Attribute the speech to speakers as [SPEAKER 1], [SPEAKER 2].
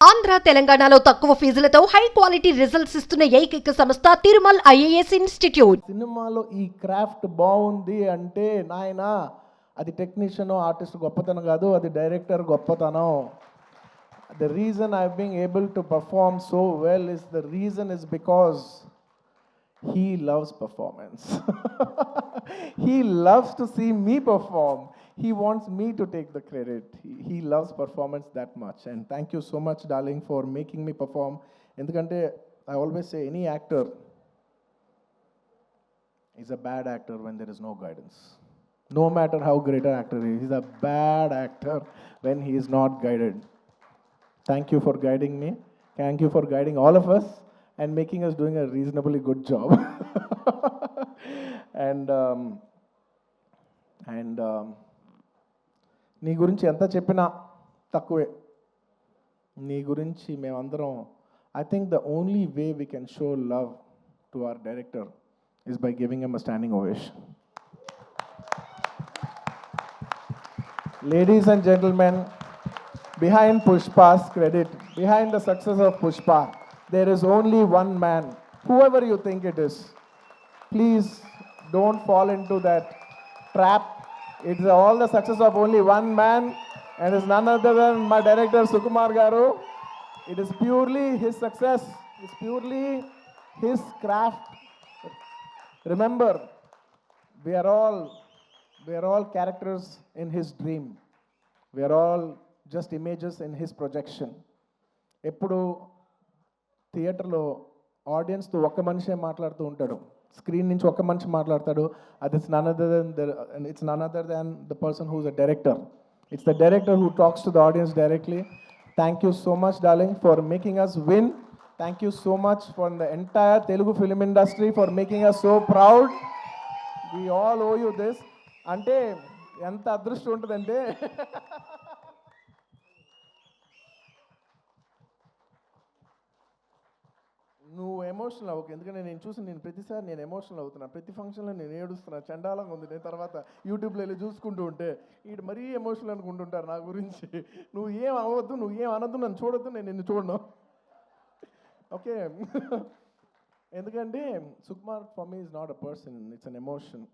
[SPEAKER 1] ఆంధ్ర తెలంగాణలో తక్కువ ఫీజులతో high quality results ఇస్తున్న ఏకైక సంస్థ తిరుమల్ ఐఏఎస్ ఇన్స్టిట్యూట్.
[SPEAKER 2] సినిమాలో ఈ క్రాఫ్ట్ బాగుంది అంటే నాయన అది టెక్నీషియన్ ఆర్టిస్ట్ గొప్పతనం కాదు, అది డైరెక్టర్ గొప్పతనం. The reason I've been able to perform so well is because he loves performance. He loves to see me perform. He wants me to take the credit. He loves performance that much. And thank you so much, darling, for making me perform. Endukante I always say any actor is a bad actor when there is no guidance. No matter how great an actor is, he's a bad actor when he is not guided. Thank you for guiding me. Thank you for guiding all of us and making us doing a reasonably good job. and నీ గురించి ఎంత చెప్పినా తక్కువే. నీ గురించి మేమందరం I think the only way we can show love to our director is by giving him a standing ovation. Ladies and gentlemen, behind Pushpa's credit, behind the success of Pushpa, there is only one man. Whoever you think it is, please don't fall into that trap. It's all the success of only one man, and it's none other than my director Sukumar Garu. It is purely his success. It's purely his craft. Remember, we are all characters in his dream. We are all just images in his projection. ఎప్పుడు థియేటర్లో ఆడియన్స్తో ఒక్క మనిషే మాట్లాడుతూ ఉంటాడు, screen నుంచి ఒక్క మనిషి మాట్లాడతాడు. అది it's none other than the person who is a director. It's the director who talks to the audience directly. Thank you so much darling for making us win. Thank you so much for the entire Telugu film industry for making us so proud. We all owe you this. అంటే ఎంత అదృష్టం ఉంటుందంటే నువ్వు emotional అవ్వకు. ఎందుకంటే నేను ప్రతిసారి నేను ఎమోషనల్ అవుతున్నా. ప్రతి ఫంక్షన్లో నేను ఏడుస్తున్నా, చండాలంగా ఉంది. నేను తర్వాత యూట్యూబ్లో వెళ్ళి చూసుకుంటూ ఉంటే వీడు మరీ ఎమోషనల్ అనుకుంటుంటారు నా గురించి. నువ్వు ఏం అవ్వద్దు, నువ్వు ఏం అనద్దు, నన్ను చూడొద్దు, నేను నిన్ను చూడను, ఓకే? ఎందుకంటే Sukumar for me is not a person, it's an emotion.